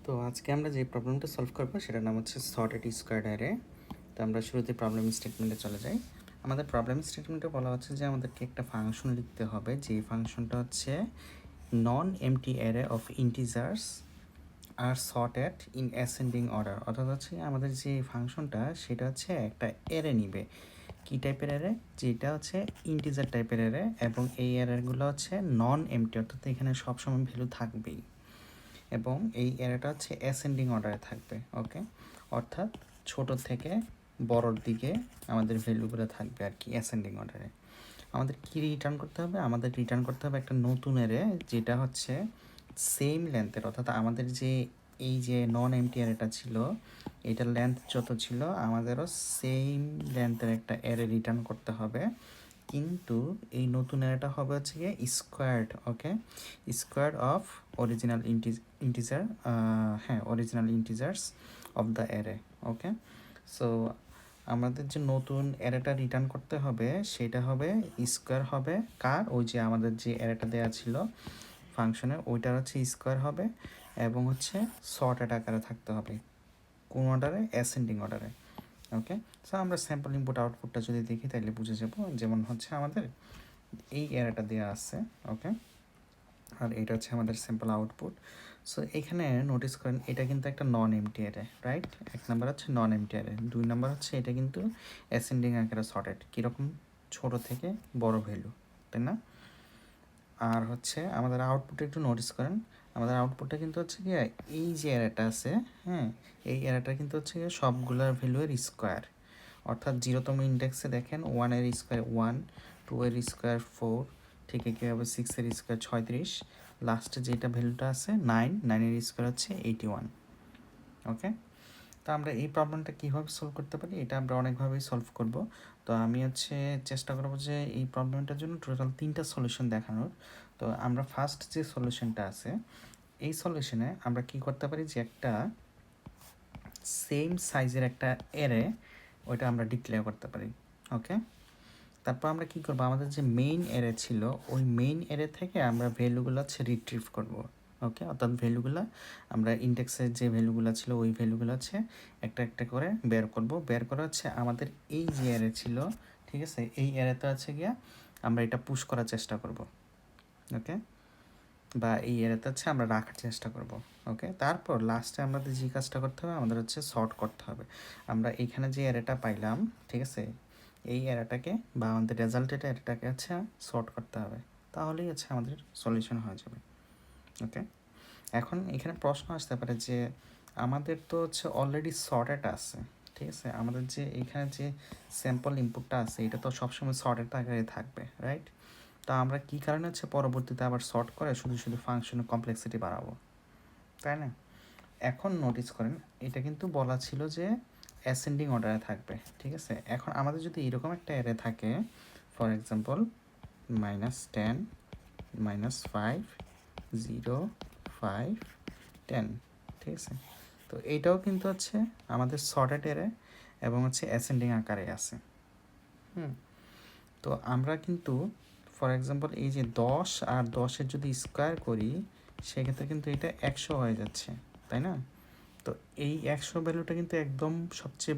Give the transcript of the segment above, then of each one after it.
তো আজকে আমরা যে প্রবলেমটা সলভ করবো সেটার নাম হচ্ছে সর্টেড স্কোয়ার্ড অ্যারে। তো আমরা শুরুতে প্রবলেম স্টেটমেন্টে চলে যাই। আমাদের প্রবলেম স্টেটমেন্টে বলা হচ্ছে যে আমাদেরকে একটা ফাংশন লিখতে হবে, যে ফাংশনটা হচ্ছে non empty array of integers আর সর্টেড ইন অ্যাসেন্ডিং অর্ডার। অর্থাৎ হচ্ছে আমাদের যে ফাংশনটা সেটা হচ্ছে একটা অ্যারে নিবে। কী টাইপের অ্যারে? যেটা হচ্ছে ইন্টিজার টাইপের অ্যারে, এবং এই অ্যারেগুলো হচ্ছে নন এমটি, অর্থাৎ এখানে সবসময় ভ্যালু থাকবেই, এবং এই অ্যারেটা হচ্ছে অ্যাসেন্ডিং অর্ডারে থাকবে। ওকে, অর্থাৎ ছোট থেকে বড়র দিকে আমাদের ভ্যালুগুলো থাকবে আর কি অ্যাসেন্ডিং অর্ডারে। আমাদের কি রিটার্ন করতে হবে? আমাদের রিটার্ন করতে হবে একটা নতুন অ্যারে, যেটা হচ্ছে সেম লেন্থের, অর্থাৎ আমাদের যে এই যে নন এমটি অ্যারেটা ছিল এটার লেন্থ যত ছিল আমাদেরও সেম লেন্থের একটা অ্যারে রিটার্ন করতে হবে। কিন্তু এই নতুন অ্যারেটা হবে হচ্ছে গিয়ে squared. Okay, squared of original integer, হ্যাঁ original integers of the array. Okay, so আমাদের যে নতুন অ্যারেটা রিটার্ন করতে হবে সেটা হবে স্কোয়ার হবে কার? ওই যে আমাদের যে অ্যারেটা দেওয়া ছিল ফাংশনে ওইটার হচ্ছে স্কোয়ার হবে, এবং হচ্ছে সর্টেড আকারে থাকতে হবে। কোন অর্ডারে? অ্যাসেন্ডিং অর্ডারে। ওকে, সো আমরা স্যাম্পল ইনপুট আউটপুটটা যদি দেখি তাহলে বুঝে যাব। যেমন হচ্ছে আমাদের এই অ্যারেটা দেওয়া আছে। ওকে, আর এটা হচ্ছে আমাদের স্যাম্পল আউটপুট। সো এখানে নোটিস করেন এটা কিন্তু একটা নন এমটি অ্যারে, রাইট? এক নাম্বার হচ্ছে নন এমটি অ্যারে, দুই নাম্বার হচ্ছে এটা কিন্তু অ্যাসেন্ডিং আকারে সর্টেড, কীরকম? ছোট থেকে বড় ভ্যালু, তাই না? আর হচ্ছে আমাদের আউটপুটে একটু নোটিস করেন, আমাদের আউটপুটটা কিন্তু হচ্ছে কি এই যে অ্যারেটা আছে, হ্যাঁ এই অ্যারেটা কিন্তু হচ্ছে সবগুলোর ভ্যালুয়ের স্কোয়ার। অর্থাৎ 0তম ইন্ডেক্সে দেখেন 1-এর স্কোয়ার 1, 2-এর স্কোয়ার 4, ঠিক একইভাবে 6-এর স্কোয়ার 36, লাস্টে যেটা ভ্যালুটা আছে 9, 9-এর স্কোয়ার হচ্ছে 81। ওকে, তো আমরা এই প্রবলেমটা কীভাবে সলভ করতে পারি? এটা আমরা অনেকভাবেই সলভ করব। তো আমি হচ্ছে চেষ্টা করব যে এই প্রবলেমটার জন্য টোটাল 3টা সলিউশন দেখানোর। তো আমরা ফার্স্ট যে সলিউশনটা আছে এই সলিউশনে আমরা কি করতে পারি, যে একটা সেম সাইজের একটা অ্যারে ওইটা আমরা ডিক্লেয়ার করতে পারি। ওকে, তারপর আমরা কি করব, আমাদের যে মেইন অ্যারে ছিল ওই মেইন অ্যারে থেকে আমরা ভ্যালুগুলো হচ্ছে রিট্রিভ করব। ওকে, অর্থাৎ ভ্যালুগুলো আমরা ইন্ডেক্সের যে ভ্যালুগুলো ছিল ওই ভ্যালুগুলো হচ্ছে একটা একটা করে বের করব। বের করা হচ্ছে আমাদের এই যে অ্যারে ছিল, ঠিক আছে, এই অ্যারেতে আছে গিয়া আমরা এটা পুশ করার চেষ্টা করব। ওকে, বা এই অ্যারেতে হচ্ছে আমরা রাখার চেষ্টা করব। ওকে, তারপর লাস্টে আমাদের যে কাজটা করতে হবে আমাদের হচ্ছে সর্ট করতে হবে। আমরা এইখানে যে অ্যারেটা পাইলাম, ঠিক আছে, এই অ্যারেটাকে বা আমাদের রেজাল্টেড অ্যারেটাকে হচ্ছে সর্ট করতে হবে, তাহলেই হচ্ছে আমাদের সলিউশন হয়ে যাবে। ওকে, এখন এখানে প্রশ্ন আসতে পারে যে আমাদের তো হচ্ছে অলরেডি সর্টেড আছে, ঠিক আছে, আমাদের যে এখানে যে স্যাম্পল ইনপুটটা আছে এটা তো সবসময় সর্টেড আকারে থাকবে, রাইট? তো আমরা কী কারণে হচ্ছে পরবর্তীতে আবার সর্ট করে শুধু শুধু ফাংশনের কমপ্লেক্সিটি বাড়াবো, তাই না? এখন নোটিস করেন এটা কিন্তু বলা ছিল যে অ্যাসেন্ডিং অর্ডারে থাকবে, ঠিক আছে। এখন আমাদের যদি এরকম একটা অ্যারে থাকে, ফর এক্সাম্পল -10, -5, 0, 5, 10, ঠিক আছে, তো এইটাও কিন্তু হচ্ছে আমাদের সর্টেড অ্যারে এবং হচ্ছে অ্যাসেন্ডিং আকারে আছে। তো আমরা কিন্তু ফর এক্সাম্পল এই যে 10 আর 10-এর যদি স্কোয়ার করি সেক্ষেত্রে কিন্তু এটা 100 হয়ে যাচ্ছে, তাই না? তো এই 100 ভ্যালুটা কিন্তু একদম সবচেয়ে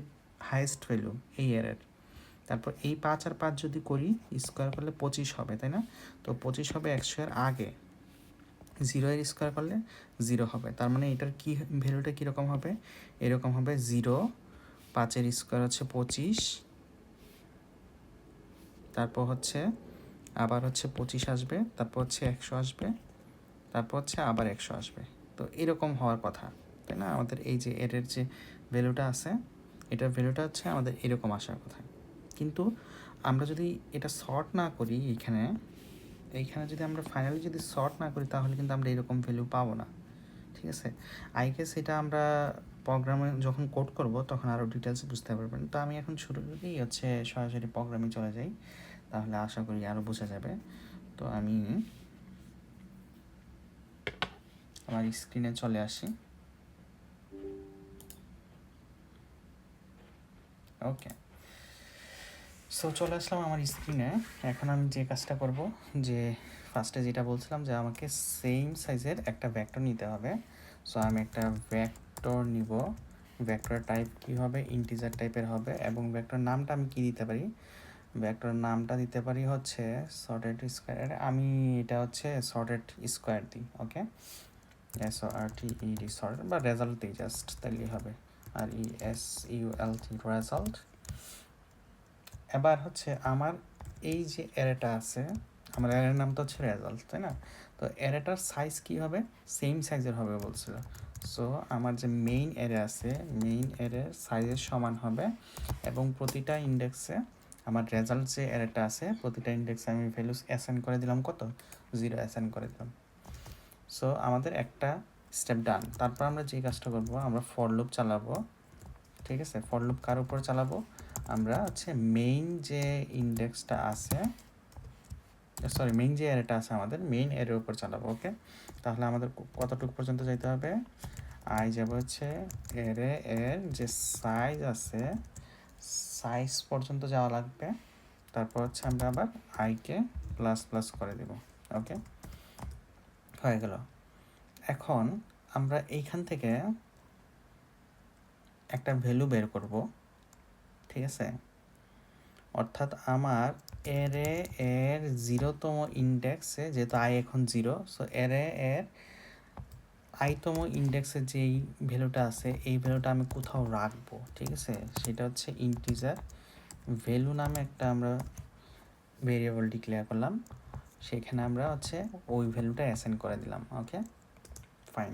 হাইয়েস্ট ভ্যালু এই এর। তারপর এই 5 আর 5 যদি করি স্কোয়ার করলে 25 হবে, তাই না? তো 25 হবে 100-এর আগে, 0-এর স্কোয়ার করলে 0 হবে, তার মানে এটার কি ভ্যালুটা কীরকম হবে? এরকম হবে 0, 5-এর স্কোয়ার হচ্ছে 25, তারপর হচ্ছে আবার হচ্ছে 25 আসবে, তারপর হচ্ছে 100 আসবে, তারপর হচ্ছে আবার 100 আসবে। তো এরকম হওয়ার কথা, তাই না? আমাদের এই যে এর যে ভ্যালুটা আছে এটার ভ্যালুটা হচ্ছে আমাদের এরকম আসার কথা। কিন্তু আমরা যদি এটা সর্ট না করি এইখানে যদি আমরা ফাইনালি যদি সর্ট না করি তাহলে কিন্তু আমরা এরকম ভ্যালু পাবো না, ঠিক আছে। আই গেস এটা আমরা প্রোগ্রামে যখন কোড করব তখন আরও ডিটেলসে বুঝতে পারবেন। তো আমি এখন শুরু করেই হচ্ছে সরাসরি প্রোগ্রামে চলে যাই, তাহলে আশা করি আরও বোঝা যাবে। তো আমি আমার স্ক্রিনে চলে আসি। ওকে, সো চলে আসলাম আমার স্ক্রিনে। এখন আমি যে কাজটা করব, যে ফার্স্টে যেটা বলছিলাম যে আমাকে সেম সাইজের একটা ভেক্টর নিতে হবে। সো আমি একটা ভেক্টর নিব, ভেক্টর টাইপ কি হবে, ইন্টিজার টাইপের হবে, এবং ভেক্টর নামটা আমি কি দিতে পারি, ভেক্টর নামটা দিতে পারি হচ্ছে সর্টেড স্কোয়ার। আমি এটা হচ্ছে সর্টেড স্কোয়ার দিই, ওকে, SORTED সর্টেড, বা রেজাল্ট দিই জাস্ট, তাইলেই হবে, RESULT রেজাল্ট। এবার হচ্ছে আমার এই যে অ্যারেটা আছে, আমার অ্যারের নাম তো হচ্ছে রেজাল্ট, তাই না? তো অ্যারেটার সাইজ কি হবে, সেম সাইজের হবে বলছিল। সো আমার যে মেইন অ্যারে আছে, মেইন অ্যারের সাইজের সমান হবে, এবং প্রতিটা ইন্ডেক্সে আমার রেজাল্ট যে অ্যারেটা আছে প্রতিটা ইন্ডেক্সে আমি ভ্যালুস অ্যাসাইন করে দিলাম, কত, 0 অ্যাসাইন করে দিলাম। সো আমাদের একটা স্টেপ ডান। তারপর আমরা যে কাজটা করবো, আমরা ফর লুপ চালাবো, ঠিক আছে? ফর লুপ কার উপর চালাবো, আমরা হচ্ছে মেইন যে ইন্ডেক্সটা আছে, সরি মেইন যে অ্যারেটা আছে আমাদের মেইন অ্যারের উপর চালাবো, ওকে। তাহলে আমাদের কতটুকু পর্যন্ত যাইতে হবে, আই যাবে হচ্ছে অ্যারে এর যে সাইজ আছে সাইজ পর্যন্ত যাওয়া লাগবে, তারপর হচ্ছে আমরা আবার আইকে প্লাস প্লাস করে দেব, ওকে, হয়ে গেল। এখন আমরা এইখান থেকে একটা ভ্যালু বের করব, ঠিক আছে? অর্থাৎ আমার অ্যারে এর 0তম ইন্ডেক্সে, যেহেতু আই এখন 0, সো অ্যারে এর আইতম ইন্ডেক্সের যেই ভ্যালুটা আছে এই ভ্যালুটা আমি কোথাও রাখবো, ঠিক আছে? সেটা হচ্ছে ইন্টিজার ভ্যালু নামে একটা আমরা ভেরিয়েবল ডিক্লেয়ার করলাম, সেখানে আমরা হচ্ছে ওই ভ্যালুটা অ্যাসাইন করে দিলাম, ওকে, ফাইন।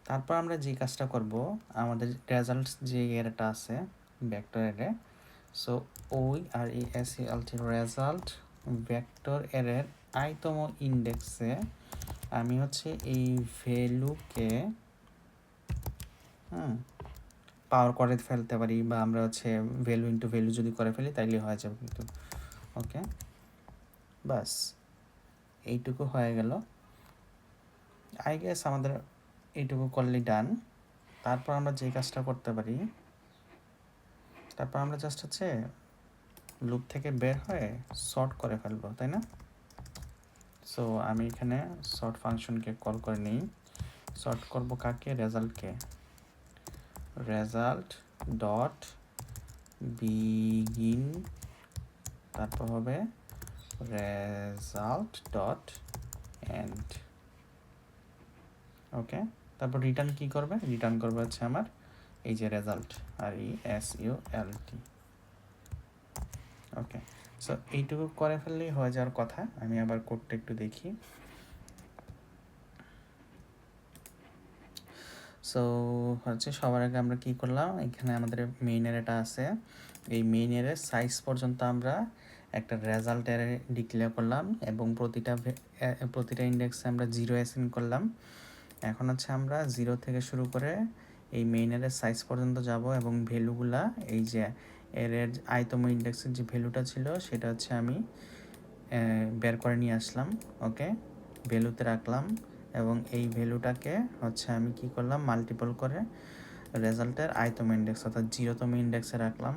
তারপর আমরা যে কাজটা করব, আমাদের রেজাল্ট যে এরটা আছে ভেক্টর এরে, সো ওই RESULT রেজাল্ট ভেক্টর এরের আইতম ইন্ডেক্সে আমি হচ্ছে এই ভ্যালুকে পাওয়ার করে ফেলতে পারি, বা আমরা হচ্ছে ভ্যালু ইন্টু ভ্যালু যদি করে ফেলি তাইলে হয়ে যাবে কিন্তু, ওকে, বাস এইটুকু হয়ে গেল। আই গেস আমাদের এইটুকু করলেই ডান। তারপর আমরা যে কাজটা করতে পারি, তারপর আমরা জাস্ট হচ্ছে লুপ থেকে বের হয়ে সর্ট করে ফেলবো, তাই না? সো আমি এখানে সর্ট ফাংশনকে কল করে নিই, সর্ট করব কাকে, রেজাল্টকে, রেজাল্ট ডট বিগিন, তারপর হবে রেজাল্ট ডট এন্ড, ওকে। তারপর রিটার্ন কি করবে, রিটার্ন করবে হচ্ছে আমার এই যে রেজাল্ট, RESULT, ওকে। সো এইটুকু করে ফেললেই হয়ে যাওয়ার কথা। আমি আবার কোডটা একটু দেখি। সো হচ্ছে সবার আগে আমরা কি করলাম, এখানে আমাদের মেইন অ্যারেটা আছে, এই মেইন অ্যারের সাইজ পর্যন্ত আমরা একটা রেজাল্ট অ্যারে ডিক্লেয়ার করলাম, এবং প্রতিটা ইন্ডেক্সে আমরা 0 অ্যাসাইন করলাম। এখন হচ্ছে আমরা 0 থেকে শুরু করে এই মেইন অ্যারের সাইজ পর্যন্ত যাব, এবং ভ্যালুগুলা এই যে এর আইতম ইন্ডেক্সের যে ভ্যালুটা ছিল সেটা হচ্ছে আমি বের করে নিয়ে আসলাম, ওকে, ভ্যালুতে রাখলাম, এবং এই ভ্যালুটাকে হচ্ছে আমি কি করলাম, মাল্টিপল করে রেজাল্টের আইতম ইন্ডেক্স অর্থাৎ 0তম ইন্ডেক্সে রাখলাম,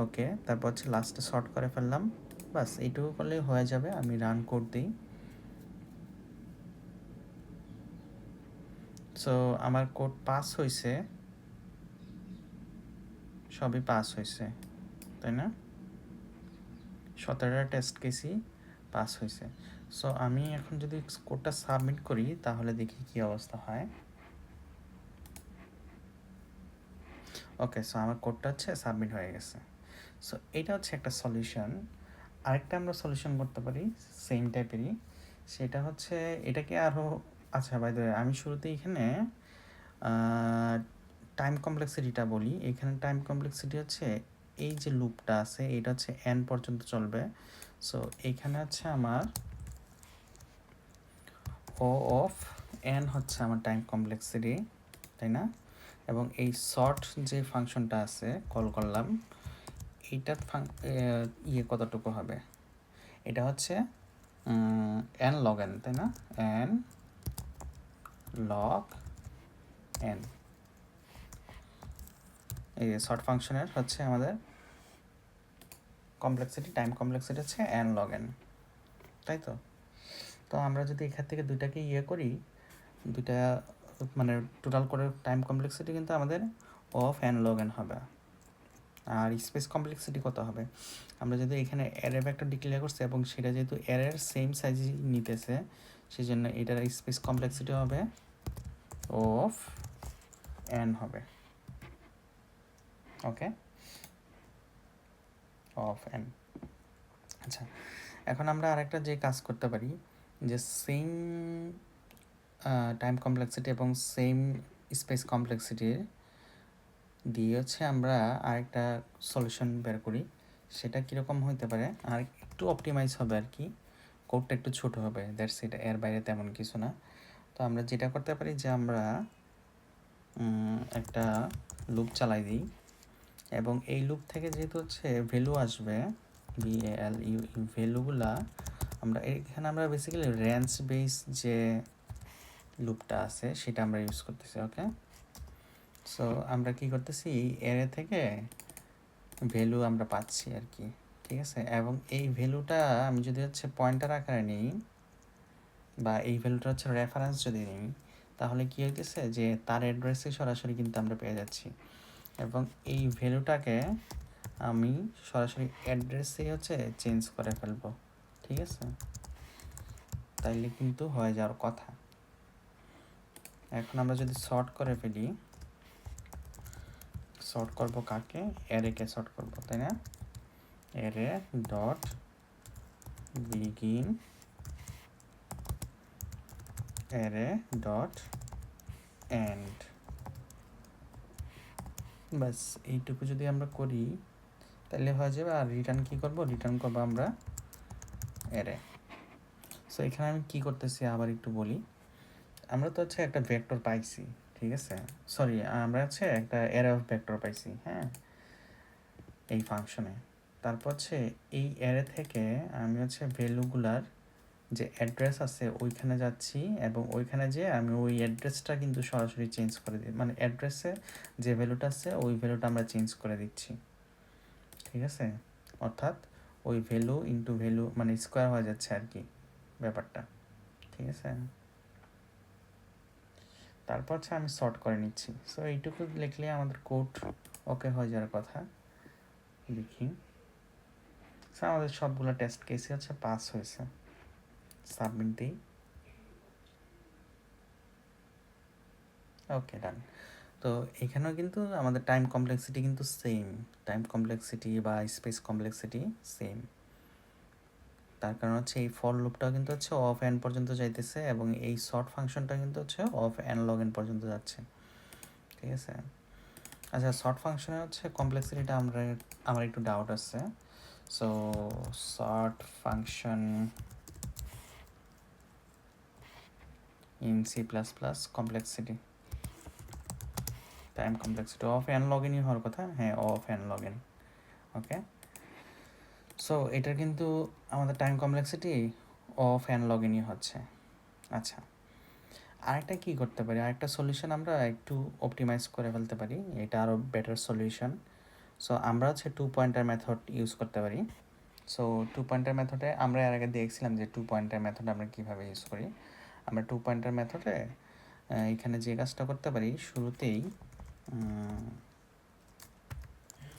ওকে। তারপর হচ্ছে লাস্টে শর্ট করে ফেললাম, বাস এইটুকু করলেই হয়ে যাবে। আমি রান কোড দিই। সো আমার কোড পাস হয়েছে, সবই পাস হয়েছে, তাই না? 17টা টেস্ট কেসই পাস হয়েছে। সো আমি এখন যদি কোডটা সাবমিট করি তাহলে দেখি কি অবস্থা হয়। ওকে, সো আমার কোডটা হচ্ছে সাবমিট হয়ে গেছে। সো এটা হচ্ছে একটা সলিউশন। আরেকটা আমরা সলিউশন করতে পারি সেম টাইপেরই, সেটা হচ্ছে এটাকে আরও, আচ্ছা বাই দ্য ওয়ে আমি শুরুতে এখানে টাইম কমপ্লেক্সিটিটা বলি। এখানে টাইম কমপ্লেক্সিটি হচ্ছে এই যে লুপটা আছে এটা হচ্ছে n পর্যন্ত চলবে। সো এইখানে হচ্ছে আমার ও অফ n হচ্ছে আমার টাইম কমপ্লেক্সিটি, তাই না? এবং এই শর্ট যে ফাংশনটা আছে কল করলাম, এইটার কতটুকু হবে, এটা হচ্ছে n log n, তাই না? n log n, এই শর্ট ফাংশনের হচ্ছে আমাদের কমপ্লেক্সিটি, টাইম কমপ্লেক্সিটি হচ্ছে n log n, তাই তো? তো আমরা যদি এখান থেকে দুইটাকে করি, দুইটা মানে টোটাল করে টাইম কমপ্লেক্সিটি কিন্তু আমাদের অফ অ্যান্ড লগ এন হবে। আর স্পেস কমপ্লেক্সিটি কত হবে, আমরা যদি এখানে অ্যারে ভেক্টর ডিক্লেয়ার করছি এবং সেটা যেহেতু অ্যারের সেম সাইজই নিতেছে, সেই জন্য এটার স্পেস কমপ্লেক্সিটি হবে অফ এন হবে। ওকে, অফ এন। আচ্ছা, এখন আমরা আরেকটা যে কাজ করতে পারি, যে সেম টাইম কমপ্লেক্সিটি এবং সেম স্পেস কমপ্লেক্সিটি দিয়ে হচ্ছে আমরা আরেকটা সলিউশন বের করি। সেটা কীরকম হতে পারে, আর একটু অপটিমাইজ হবে আর কি, কোডটা একটু ছোট হবে, দ্যাটস ইট, এর বাইরে তেমন কিছু না। তো আমরা যেটা করতে পারি যে আমরা একটা লুপ চালাই দিই, এবং এই লুপ থেকে যেহেতু হচ্ছে ভ্যালু আসবে, VALU ভ্যালুগুলা আমরা এখানে আমরা বেসিক্যালি রেঞ্জ বেস যে লুপটা আছে সেটা আমরা ইউজ করতেছি। ওকে, সো আমরা কি করতেছি, এই অ্যারে থেকে ভ্যালু আমরা পাচ্ছি আর কি, ঠিক আছে। এবং এই ভ্যালুটা আমি যদি হচ্ছে পয়েন্টার আকারে নিই, বা এই ভ্যালুটা হচ্ছে রেফারেন্স যদি নিই, তাহলে কী হইতেছে যে তার অ্যাড্রেসে সরাসরি কিন্তু আমরা পেয়ে যাচ্ছি, এবং এই ভ্যালুটাকে আমি সরাসরি অ্যাড্রেসে হচ্ছে চেঞ্জ করে ফেলবো, ঠিক আছে। তাইলে কিন্তু হয়ে যাওয়ার কথা। এখন আমরা যদি সর্ট করে ফেলি, সর্ট করব কাকে, অ্যারেকে সর্ট করব, তাই না। Array dot begin array dot end, বাস এইটুকু যদি আমরা করি তাহলে হয়ে যাবে। আর রিটার্ন কি করব, রিটার্ন করবো আমরা অ্যারে। সো এখানে আমি কি করতেছি আবার একটু বলি, আমরা তো হচ্ছে একটা ভেক্টর পাইছি, ঠিক আছে, সরি আমরা হচ্ছে একটা অ্যারে অফ ভেক্টর পাইছি, হ্যাঁ, এই ফাংশনে। তারপর হচ্ছে এই অ্যারে থেকে আমি হচ্ছে ভ্যালুগুলার যে অ্যাড্রেস আছে ওইখানে যাচ্ছি, এবং ওইখানে যেয়ে আমি ওই অ্যাড্রেসটা কিন্তু সরাসরি চেঞ্জ করে দিই, মানে অ্যাড্রেসে যে ভ্যালুটা আছে ওই ভ্যালুটা আমরা চেঞ্জ করে দিচ্ছি, ঠিক আছে। অর্থাৎ ওই ভ্যালু ইন্টু ভ্যালু মানে স্কোয়ার হয়ে যাচ্ছে আর কি ব্যাপারটা, ঠিক আছে। তারপর হচ্ছে আমি সর্ট করে নিচ্ছি। সো এইটুকু লিখলে আমাদের কোড ওকে হয়ে যাওয়ার কথা। লিখি, সো আমাদের সবগুলো টেস্ট কেসই হচ্ছে পাস হয়েছে। সাবমিট দিই, ওকে ডান। তো এখানেও কিন্তু আমাদের টাইম কমপ্লেক্সিটি কিন্তু সেম, টাইম কমপ্লেক্সিটি বা স্পেস কমপ্লেক্সিটি সেম। তার কারণ হচ্ছে এই ফর লুপটাও কিন্তু হচ্ছে অফ এন পর্যন্ত যাইতেছে, এবং এই শর্ট ফাংশনটা কিন্তু হচ্ছে অফ এন লগ এন পর্যন্ত যাচ্ছে, ঠিক আছে। আচ্ছা, শর্ট ফাংশনে হচ্ছে কমপ্লেক্সিটিটা আমার একটু ডাউট আছে। So sort function in C++ complexity, time complexity of n log ইনই হওয়ার কথা, হ্যাঁ of n log n. Okay, so এটার কিন্তু আমাদের time complexity of n log ইনই হচ্ছে। আচ্ছা, আরেকটা কী করতে পারি, আরেকটা সলিউশন আমরা একটু অপটিমাইজ করে ফেলতে পারি, এটা আরও বেটার সলিউশন। সো আমরা হচ্ছে 2 পয়েন্টার মেথড ইউজ করতে পারি। সো 2 পয়েন্টার মেথডে আমরা এর আগে দেখছিলাম যে 2 পয়েন্টার মেথড আমরা কীভাবে ইউজ করি। আমরা 2 পয়েন্টার মেথডে এখানে যে কাজটা করতে পারি শুরুতেই,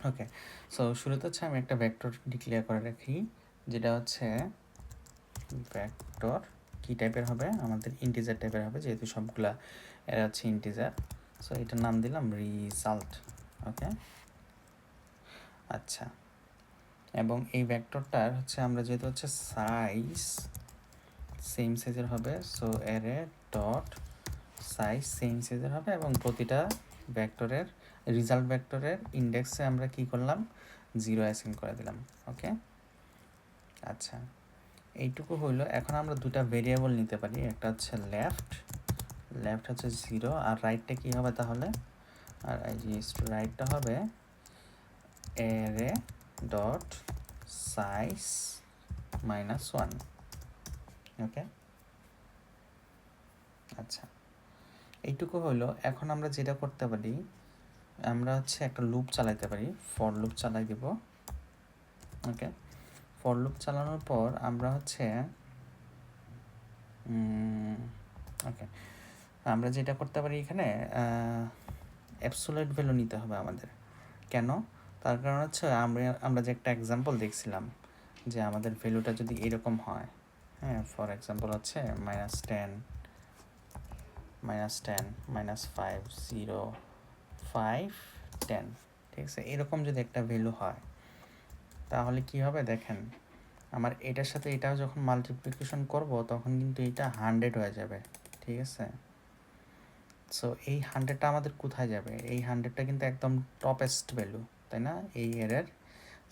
ওকে, সো শুরুতে হচ্ছে আমি একটা ভেক্টর ডিক্লেয়ার করে রাখি, যেটা হচ্ছে ভেক্টর কী টাইপের হবে, আমাদের ইন্টিজার টাইপের হবে, যেহেতু সবগুলা এরা হচ্ছে ইন্টিজার। সো এটার নাম দিলাম রিজাল্ট। ওকে, আচ্ছা, এবং এই ভেক্টরটার হচ্ছে আমরা যেহেতু হচ্ছে সাইজ সেম সাইজের হবে, so array dot size same সাইজের হবে, এবং প্রতিটা ভেক্টরের রিজাল্ট ভেক্টরের ইন্ডেক্সে আমরা কি করলাম, 0 অ্যাসাইন করে দিলাম। ওকে, আচ্ছা, এইটুকু হইলো। এখন আমরা দুটা ভেরিয়েবল নিতে পারি, একটা হচ্ছে লেফট হচ্ছে 0, আর রাইটটা কী হবে তাহলে, আর এই যে রাইটটা হবে অ্যারে ডট সাইজ -1। ওকে, আচ্ছা, এইটুকু হলো। এখন আমরা যেটা করতে পারি, আমরা হচ্ছে একটা লুপ চালাইতে পারি, ফর লুপ চালাই দিব। ওকে, ফর লুপ চালানোর পর আমরা হচ্ছে ওকে, আমরা যেটা করতে পারি এখানে অ্যাবসোলিউট ভ্যালু নিতে হবে আমাদের। কেন? তার কারণ হচ্ছে আমরা যে একটা এক্সাম্পল দেখছিলাম যে আমাদের ভ্যালুটা যদি এরকম হয়, হ্যাঁ, ফর এক্সাম্পল হচ্ছে -10, -10, -5, 0, 5, 10, ঠিক আছে? এরকম যদি একটা ভ্যালু হয় তাহলে কি হবে দেখেন, আমার এটার সাথে এটাও যখন মাল্টিপ্লিকেশন করব তখন কিন্তু এটা 100 হয়ে যাবে, ঠিক আছে? সো এই 100টা আমাদের কোথায় যাবে? এই 100টা কিন্তু একদম টপেস্ট ভ্যালু, তাই না, এই এরের?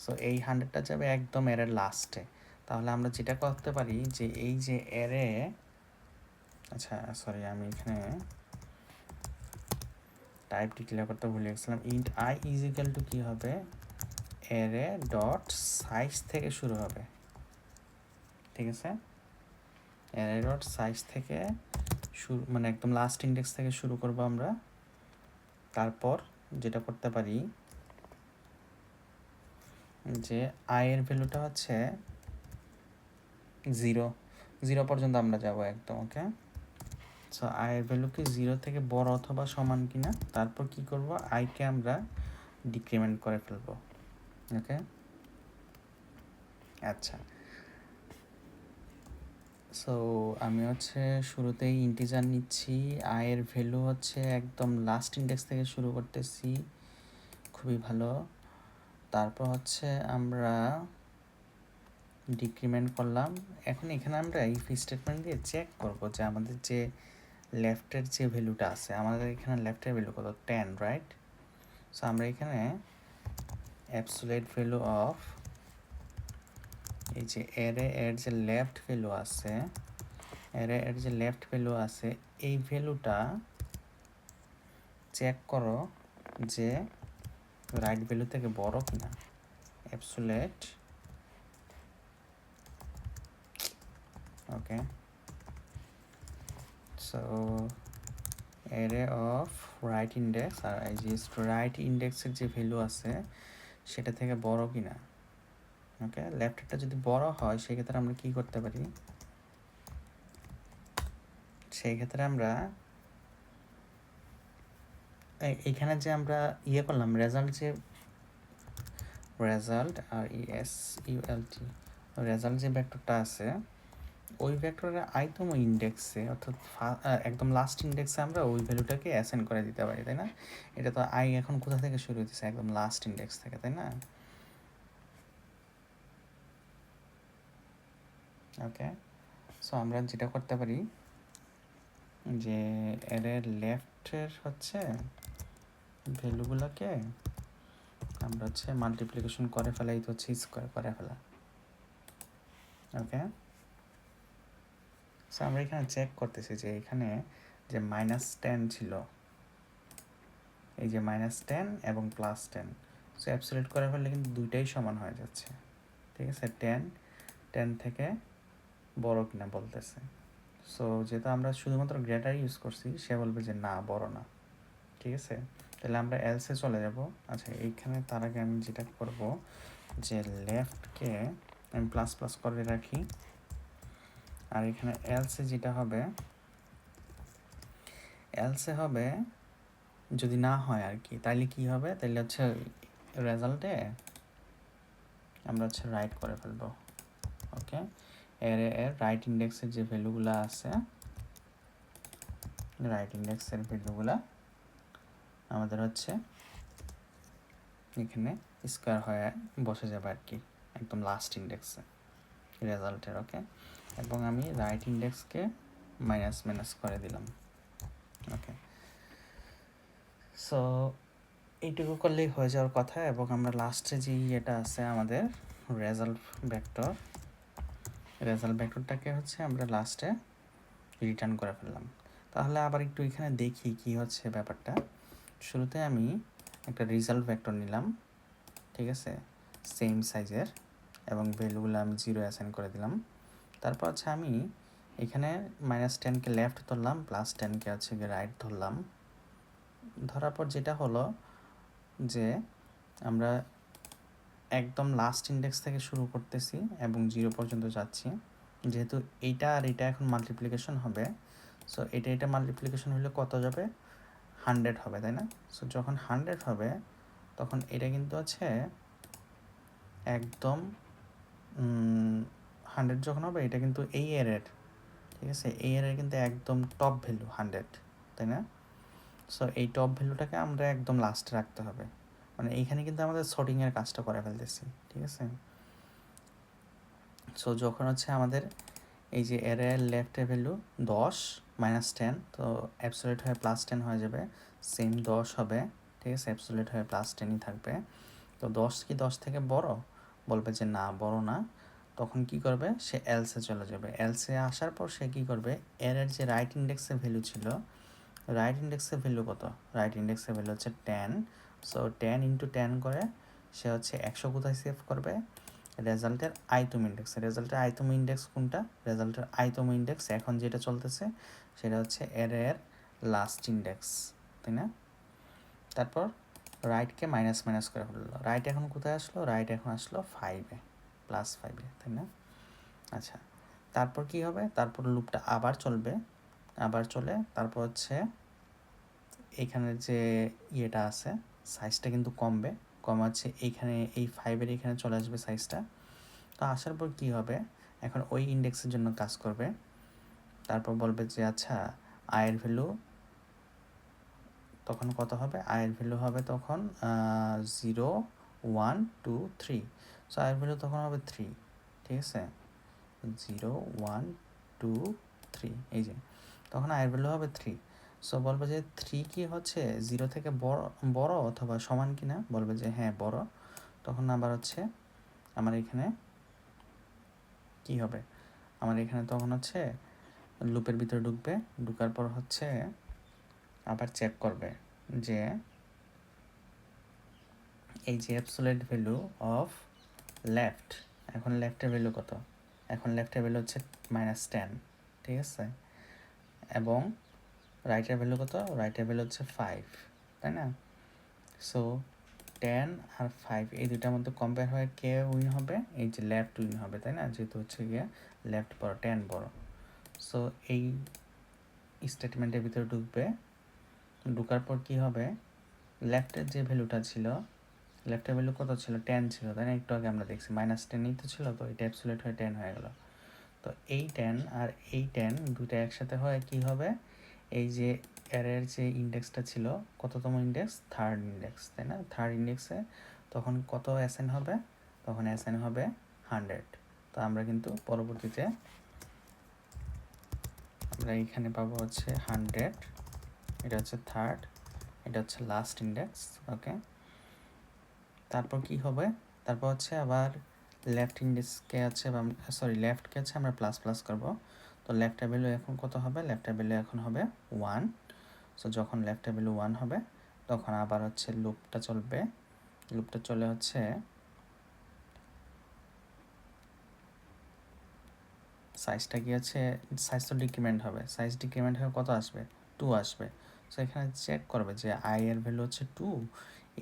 সো এই 100টা যাবে একদম এরের লাস্টে। তাহলে আমরা যেটা করতে পারি যে এই যে এরে, আচ্ছা সরি আমি এখানে টাইপ ডিক্লেয়ার করতে ভুলে গেছিলাম। Int i is equal to কী হবে, এরে ডট সাইজ থেকে শুরু হবে, ঠিক আছে? এরে ডট সাইজ থেকে শুরু, মানে একদম লাস্ট ইন্ডেক্স থেকে শুরু করব আমরা। তারপর যেটা করতে পারি যে আয়ের ভ্যালুটা হচ্ছে 0 পর্যন্ত আমরা যাব একদম, ওকে? সো আয়ের ভ্যালু কি 0 থেকে বড় অথবা সমান কিনা, তারপর কি করব, আইকে আমরা ডিক্রিমেন্ট করে ফেলবো, ওকে? আচ্ছা, সো আমি হচ্ছে শুরুতেই ইন্টিজার নিচ্ছি, আয়ের ভ্যালু হচ্ছে একদম লাস্ট ইন্ডেক্স থেকে শুরু করতেছি, খুবই ভালো। তারপর হচ্ছে আমরা ডিক্রিমেন্ট করলাম। এখন এখানে আমরা ইফ স্টেটমেন্ট দিয়ে চেক করব যে আমাদের যে লেফটের যে ভ্যালুটা আছে, আমাদের এখানে লেফটের ভ্যালু কত, 10, রাইট? সো আমরা এখানে অ্যাবসোলিউট ভ্যালু অফ এই যে এর যে লেফট ভ্যালু আছে, এর যে লেফট ভ্যালু আছে এই ভ্যালুটা চেক করো যে রাইট ভ্যালু থেকে বড় কিনা। Absolute, okay, so array of right index, আর এই যে রাইট ইন্ডেক্সের যে ভ্যালু আছে সেটা থেকে বড় কিনা, ওকে? লেফটেরটা যদি বড় হয় সেক্ষেত্রে আমরা কি করতে পারি, সেই ক্ষেত্রে আমরা এইখানে যে আমরা ইয়ে করলাম রেজাল্ট, যে রেজাল্ট আর ইউএলটি, রেজাল্ট যে ভেক্টরটা আছে ওই ভেক্টরের আইতম ইন্ডেক্সে, অর্থাৎ একদম লাস্ট ইন্ডেক্সে আমরা ওই ভ্যালুটাকে অ্যাসাইন করে দিতে পারি, তাই না? এটা তো আই এখন কোথা থেকে শুরু হতেছে, একদম লাস্ট ইন্ডেক্স থেকে, তাই না? ওকে, সো আমরা যেটা করতে পারি যে এর লেফটের হচ্ছে ভ্যালুগুলোকে আমরা হচ্ছে মাল্টিপ্লিকেশন করে ফেলাই, তো হচ্ছে স্কোয়ার করে ফেলা, ওকে? সো আমরা এখানে চেক করতেছি যে এখানে যে -10 ছিল, এই যে -10 এবং +10, সো অ্যাবসলিউট করে ফেললে কিন্তু দুইটাই সমান হয়ে যাচ্ছে, ঠিক আছে? 10 থেকে বড় কিনা বলতেছে। সো যেহেতু আমরা শুধুমাত্র গ্রেটার ইউজ করছি, সে বলবে যে না, বড় না, ঠিক আছে? তাহলে আমরা এলসে চলে যাব। আচ্ছা, এইখানে তার আগে আমি যেটা করব যে লেফটকে আমি প্লাস প্লাস করে রাখি, আর এখানে এলসে যেটা হবে, এলসে হবে যদি না হয় আর কি, তাইলে কি হবে, তাইলে হচ্ছে রেজাল্টে আমরা হচ্ছে রাইট করে ফেলবো, ওকে? এর রাইট ইন্ডেক্সের যে ভ্যালুগুলো আছে, রাইট ইন্ডেক্সের ভ্যালুগুলো আমাদের হচ্ছে এখানে স্কোয়ার হয়ে বসে যাবে আর কি, একদম লাস্ট ইন্ডেক্সে রেজাল্টের, ওকে? এবং আমি রাইট ইন্ডেক্সকে মাইনাস করে দিলাম, ওকে? সো এইটুকু করলেই হয়ে যাওয়ার কথা। এবং আমরা লাস্টে যে ইয়েটা আছে আমাদের রেজাল্ট ভেক্টরটাকে হচ্ছে আমরা লাস্টে রিটার্ন করে ফেললাম। তাহলে আবার একটু এখানে দেখি কি হচ্ছে ব্যাপারটা। শুরুতে আমি একটা রেজাল্ট ভেক্টর নিলাম, ঠিক আছে, সেম সাইজের, এবং ভ্যালুগুলো আমি 0 অ্যাসাইন করে দিলাম। তারপর হচ্ছে আমি এখানে -10কে লেফট ধরলাম, +10কে হচ্ছে রাইট ধরলাম। ধরার পর যেটা হলো যে আমরা একদম লাস্ট ইন্ডেক্স থেকে শুরু করতেছি এবং 0 পর্যন্ত যাচ্ছি। যেহেতু এইটা আর এটা এখন মাল্টিপ্লিকেশন হবে, সো এটা মাল্টিপ্লিকেশন হলে কত যাবে, 100 হবে, তাই না? সো যখন 100 হবে তখন এটা কিন্তু আছে একদম 100 যখন হবে এটা কিন্তু এই এরের, ঠিক আছে, এই এরের কিন্তু একদম টপ ভ্যালু 100, তাই না? সো এই টপ ভ্যালুটাকে আমরা একদম লাস্টে রাখতে হবে, মানে এইখানে কিন্তু আমাদের সর্টিংয়ের কাজটা করে ফেলতেছি, ঠিক আছে? সো যখন হচ্ছে আমাদের এই যে এরের লেফটের ভ্যালু 10 -10, তো অ্যাবসলিউট হয়ে +10 হয়ে যাবে, সেম 10 হবে, ঠিক আছে, অ্যাবসলিউট হয়ে +10ই থাকবে। তো 10 কি 10 থেকে বড়, বলবে যে না বড় না, তখন কি করবে, সে এলসে চলে যাবে। এলসে আসার পর সে কি করবে, এরের যে রাইট ইন্ডেক্সের ভ্যালু ছিল, রাইট ইন্ডেক্সের ভ্যালু কত, রাইট ইন্ডেক্সের ভ্যালু হচ্ছে 10, সো 10 × 10 করে সে হচ্ছে 100 কোথায় সেভ করবে, রেজাল্টের আইতম ইন্ডেক্সে। রেজাল্টের আইতম ইন্ডেক্স কোনটা, রেজাল্টের আইতম ইন্ডেক্স এখন যেটা চলতেছে সেটা হচ্ছে এরের লাস্ট ইন্ডেক্স, তাই না? তারপর রাইটকে মাইনাস মাইনাস করে ফেললো, রাইট এখন কোথায় আসলো, রাইট এখন আসলো 5-এ, +5-এ, তাই না? আচ্ছা, তারপর কি হবে, তারপর লুপটা আবার চলবে, আবার চলে, তারপর হচ্ছে এইখানে যে ইয়েটা আছে সাইজটা কিন্তু কমবে, কমাচ্ছে এইখানে এই 5-এর এখানে চলে আসবে সাইজটা। তো আসার পর কি হবে, এখন ওই ইন্ডেক্সের জন্য কাজ করবে, তারপর বলবে যে আচ্ছা আয়ের ভ্যালু তখন কত হবে, আয়ের ভ্যালু হবে তখন 0 1 2 3, সো আয়ের ভ্যালু তখন হবে 3, ঠিক আছে, 0 1 2 3, এই যে তখন আয়ের ভ্যালু হবে 3। সো বলবে যে 3 কি হচ্ছে 0 থেকে বড় বড় অথবা সমান কি না, বলবে যে হ্যাঁ বড়, তখন আবার হচ্ছে আমার এখানে কি হবে, আমার এখানে তখন হচ্ছে লুপের ভিতরে ঢুকবে, ঢুকার পর হচ্ছে আবার চেক করবে যে এই যে অ্যাবসলিউট ভ্যালু অফ লেফট, এখন লেফটের ভ্যালু কত, এখন লেফটের ভ্যালু হচ্ছে -10, ঠিক আছে, এবং রাইটের ভ্যালু কত, রাইটের ভ্যালু হচ্ছে 5, তাই না? সো 10 আর 5 এই দুটার মধ্যে কম্পেয়ার হয়ে কে উইন হবে, এই যে লেফট উইন হবে, তাই না, যেহেতু হচ্ছে গিয়ে লেফট বড় 10 বড়। সো এই স্টেটমেন্টের ভিতরে ঢুকবে, ঢুকার পর কি হবে, লেফটের যে ভ্যালুটা ছিল, লেফটের ভ্যালু কত ছিল, 10 ছিল, তাই না, একটু আগে আমরা দেখছি -10ই তো ছিল, তো এটা অ্যাবসলিউট হয়ে 10 হয়ে গেল। তো এই 10 আর এই 10 দুটো একসাথে হয় কি হবে, এই যে এরের যে ইন্ডেক্সটা ছিল, কততম ইন্ডেক্স, থার্ড ইন্ডেক্স, তাই না, থার্ড ইন্ডেক্সে তখন কত অ্যাসাইন হবে, তখন অ্যাসাইন হবে 100। তো আমরা কিন্তু পরবর্তীতে আমরা এখানে পাবো হচ্ছে 100, এটা হচ্ছে থার্ড, এটা হচ্ছে লাস্ট ইন্ডেক্স, ওকে। তারপর কি হবে, তারপর হচ্ছে আবার লেফট ইন্ডেক্সকে আছে সরি লেফটকে আছে আমরা প্লাস প্লাস করবো, তো লেফটের ভ্যালু এখন কত হবে, লেফটের ভ্যালু এখন হবে 1। সো যখন লেফটের ভ্যালু 1 হবে তখন আবার হচ্ছে লুপটা চলবে, লুপটা চলে হচ্ছে সাইজটা কি আছে, সাইজ তো ডিক্রিমেন্ট হবে, সাইজ ডিক্রিমেন্ট হয়ে কত আসবে, 2 আসবে। সো এখানে চেক করবে যে আই এর ভ্যালু হচ্ছে 2,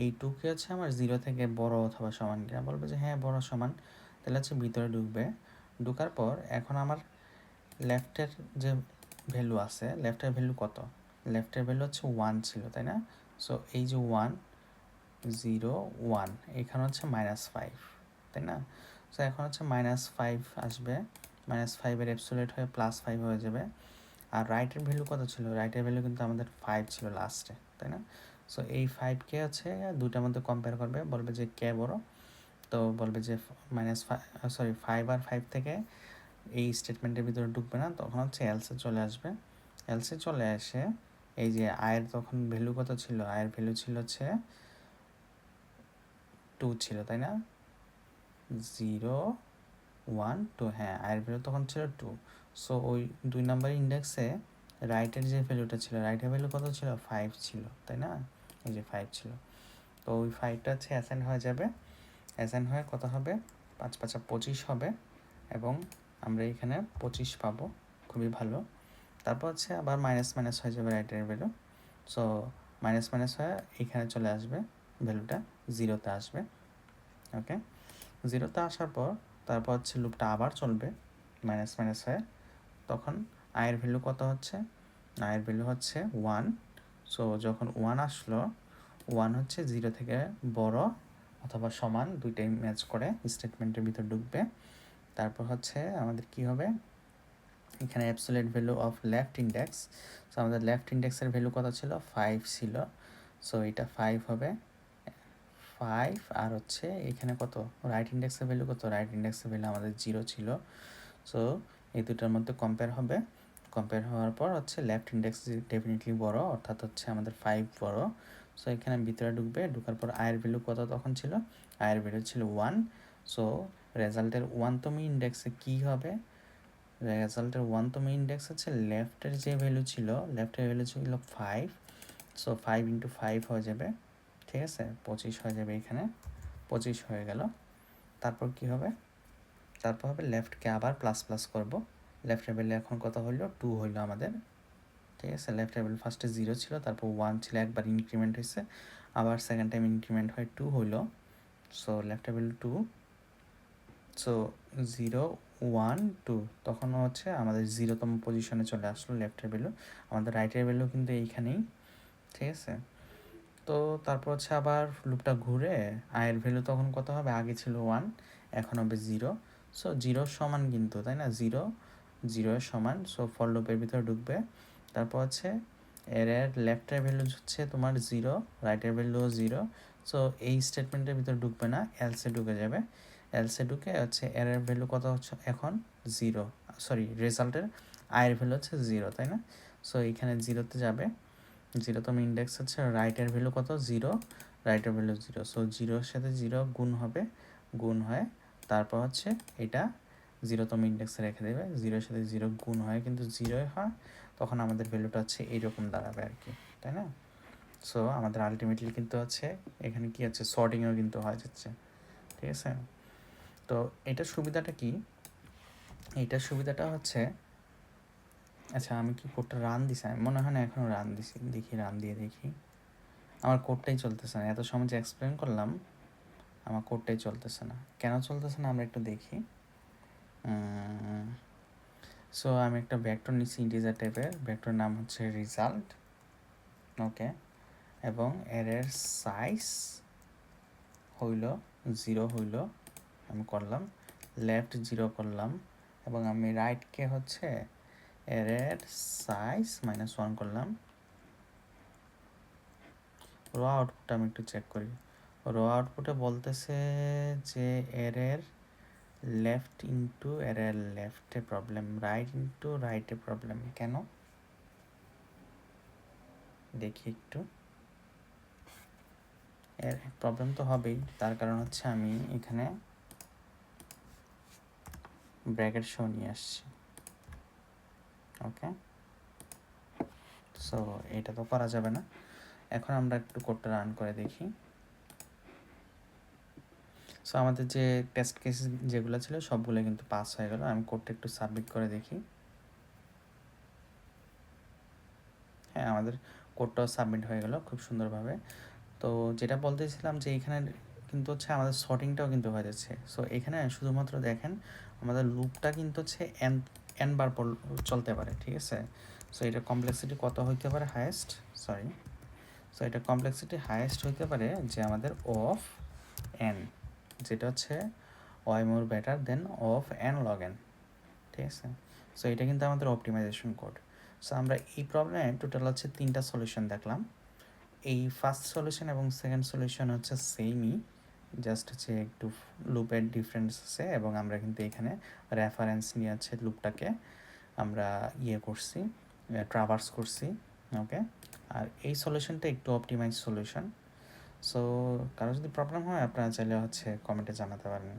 এই 2 কি হচ্ছে আমার 0 থেকে বড় অথবা সমান কিনা, বলবে যে হ্যাঁ বড় সমান, তাহলে হচ্ছে ভিতরে ঢুকবে, ঢুকার পর এখন আমার লেফটের যে ভ্যালু আছে, লেফটের ভ্যালু কত, লেফটের ভ্যালু হচ্ছে 1 ছিল, তাই না? সো এই যে 1 0 1 এখানে হচ্ছে -5, তাই না? সো এখন হচ্ছে -5 আসবে, -5-এর অ্যাবসলিউট হয়ে +5 হয়ে যাবে। আর রাইটের ভ্যালু কত ছিল, রাইটের ভ্যালু কিন্তু আমাদের 5 ছিল লাস্টে, তাই না? সো এই 5কে হচ্ছে দুটার মধ্যে কম্পেয়ার করবে, বলবে যে কে বড়, তো বলবে যে -5 আর 5 থেকে এই স্টেটমেন্টের ভিতরে ঢুকবে না, তখন হচ্ছে এলসে চলে আসবে, এলসে চলে আসে এই যে আয়ের তখন ভ্যালু কত ছিল, আয়ের ভ্যালু ছিল হচ্ছে 2 ছিল, তাই না, 0 1 2, হ্যাঁ আয়ের ভ্যালু তখন ছিল 2। সো ওই 2 নাম্বার ইন্ডেক্সে রাইটের যে ভ্যালুটা ছিল, রাইটের ভ্যালু কত ছিল, 5 ছিল, তাই না, এই যে 5 ছিল। তো ওই 5টা হচ্ছে অ্যাসাইন হয়ে যাবে, অ্যাসাইন হয়ে কত হবে, 5 5 25 হবে, এবং আমরা এখানে 25 পাবো, খুবই ভালো। তারপর হচ্ছে আবার মাইনাস মাইনাস হয়ে যাবে রাইটের ভ্যালু, সো মাইনাস মাইনাস হয়ে এখানে চলে আসবে, ভ্যালুটা 0-তে আসবে, ওকে। 0-তে আসার পর তারপর হচ্ছে লুপটা আবার চলবে মাইনাস মাইনাস হয়ে, তখন আয়ের ভ্যালু কত হচ্ছে, আয়ের ভ্যালু হচ্ছে 1। সো যখন 1 আসলো, 1 হচ্ছে 0 থেকে বড় অথবা সমান, দুইটাই ম্যাচ করে স্টেটমেন্টের ভিতর ঢুকবে। তারপর হচ্ছে আমাদের কি হবে, এখানে absolute value of left index. So আমাদের লেফট ইন্ডেক্সের ভ্যালু কত ছিল, 5 ছিল। সো এটা 5 হবে, 5। আর হচ্ছে এখানে কত, রাইট ইন্ডেক্সের ভ্যালু কত, রাইট ইন্ডেক্সের ভ্যালু আমাদের 0 ছিল। সো এই দুটার মধ্যে কম্পেয়ার হবে, কম্পেয়ার হওয়ার পর হচ্ছে লেফট ইন্ডেক্স ডেফিনেটলি বড়, অর্থাৎ হচ্ছে আমাদের 5 বড়। সো এখানে ভিতরে ঢুকবে, ঢুকার পর আয়ের ভ্যালু কত তখন ছিল, আয়ের ভ্যালু ছিল 1। সো রেজাল্টের 1তম ইন্ডেক্সে কী হবে, রেজাল্টের 1তম ইন্ডেক্স হচ্ছে লেফটের যে ভ্যালু ছিল, লেফটের ভ্যালু ছিল 5। সো 5 ইন্টু 5 হয়ে যাবে, ঠিক আছে, 25 হয়ে যাবে, এখানে 25 হয়ে গেল। তারপর কি হবে, তারপর হবে লেফটকে আবার প্লাস প্লাস করবো। লেফট ভ্যালু এখন কত হইলো, 2 হইলো আমাদের, ঠিক আছে। লেফট ভ্যালু ফার্স্টে 0 ছিল, তারপর 1 ছিল, একবার ইনক্রিমেন্ট হয়েছে, আবার সেকেন্ড টাইম ইনক্রিমেন্ট হয় 2 হইলো। So left value 2। সো 0 1 2, তখন হচ্ছে আমাদের 0তম পজিশনে চলে আসলো লেফটের ভ্যালু। আমাদের রাইটের ভ্যালু কিন্তু এইখানেই, ঠিক আছে। তো তারপর হচ্ছে আবার লুপটা ঘুরে আয়ের ভ্যালু তখন কত হবে, আগে ছিল 1, এখন হবে 0। সো 0 সমান কিন্তু, তাই না, 0 0 সমান। সো ফর লুপের ভিতরে ঢুকবে। তারপর হচ্ছে এর লেফটের ভ্যালু হচ্ছে তোমার 0, রাইটের ভ্যালুও 0। সো এই স্টেটমেন্টের ভিতরে ঢুকবে না, এলসে ঢুকে যাবে। এলসে ঢুকে হচ্ছে এর ভ্যালু কত হচ্ছে এখন 0, সরি রেজাল্টের আয়ের ভ্যালু হচ্ছে 0, তাই না। সো এইখানে 0তে যাবে, 0তম ইন্ডেক্স হচ্ছে রাইটের ভ্যালু কত, 0, রাইটের ভ্যালু 0। সো 0-এর সাথে 0 গুণ হবে, গুণ হয়, তারপর হচ্ছে এটা 0তম ইন্ডেক্সে রেখে দেবে, 0-এর সাথে 0 গুণ হয় কিন্তু 0 হয়, তখন আমাদের ভ্যালুটা হচ্ছে এইরকম দাঁড়াবে আর কি, তাই না। সো আমাদের আলটিমেটলি কিন্তু হচ্ছে এখানে কি হচ্ছে, সর্টিংও কিন্তু হয়ে যাচ্ছে, ঠিক আছে। তো এটার সুবিধাটা কি, এইটার সুবিধাটা হচ্ছে, আচ্ছা আমি কি কোডটা রান দিছি, আমি মনে হয় না এখনও রান দিছি, দেখি রান দিয়ে দেখি। আমার কোডটাই চলতেছে না, এত সময় যে এক্সপ্লেন করলাম আমার কোডটাই চলতেছে না, কেন চলতেছে না আমরা একটু দেখি। সো আমি একটা ভেক্টর নিচ্ছি ইন্টিজার টাইপের, ভেক্টর নাম হচ্ছে রেজাল্ট, ওকে, এবং এর সাইজ হইল 0 হইল, আমি করলাম লেফট 0 করলাম, এবং আমি রাইটকে হচ্ছে এর সাইজ -1 করলাম। র আউটপুটটা আমি একটু চেক করি, র আউটপুটে বলতেছে যে এর লেফট ইন্টু এর লেফটে প্রবলেম, রাইট ইন্টু রাইটে প্রবলেম, কেন দেখি একটু। এর প্রবলেম তো হবেই, তার কারণ হচ্ছে আমি এখানে ব্র্যাকেট সহ নিয়ে আসছি, ওকে। সো এটা তো করা যাবে না। এখন আমরা একটু কোডটা রান করে দেখি। সো আমাদের যে টেস্ট কেস যেগুলো ছিল সবগুলো কিন্তু পাস হয়ে গেল। আমি কোডটা একটু সাবমিট করে দেখি। হ্যাঁ, আমাদের কোডটাও সাবমিট হয়ে গেল খুব সুন্দরভাবে। তো যেটা বলতেছিলাম যে এখানে কিন্তু হচ্ছে আমাদের সর্টিংটাও কিন্তু হয়ে যাচ্ছে। সো এখানে শুধুমাত্র দেখেন আমাদের লুপটা কিন্তু হচ্ছে এন বার চলতে পারে, ঠিক আছে। সো এটা কমপ্লেক্সিটি কত হইতে পারে, হায়েস্ট, সরি, সো এটা কমপ্লেক্সিটি হায়েস্ট হইতে পারে যে আমাদের অফ এন, যেটা হচ্ছে why more better than of n log n, ঠিক আছে। সো এটা কিন্তু আমাদের অপটিমাইজেশন কোড। সো আমরা এই প্রবলেমে টোটাল হচ্ছে 3টা সলিউশন দেখলাম। এই ফার্স্ট সলিউশন এবং সেকেন্ড সলিউশন হচ্ছে সেমই, জাস্ট হচ্ছে একটু লুপের ডিফারেন্স আছে, এবং আমরা কিন্তু এখানে রেফারেন্স নিয়ে আছে লুপটাকে আমরা করছি, ট্রাভার্স করছি, ওকে। আর এই সলিউশনটা একটু অপটিমাইজ সলিউশন। সো কারো যদি প্রবলেম হয় আপনারা চাইলে হচ্ছে কমেন্টে জানাতে পারেন।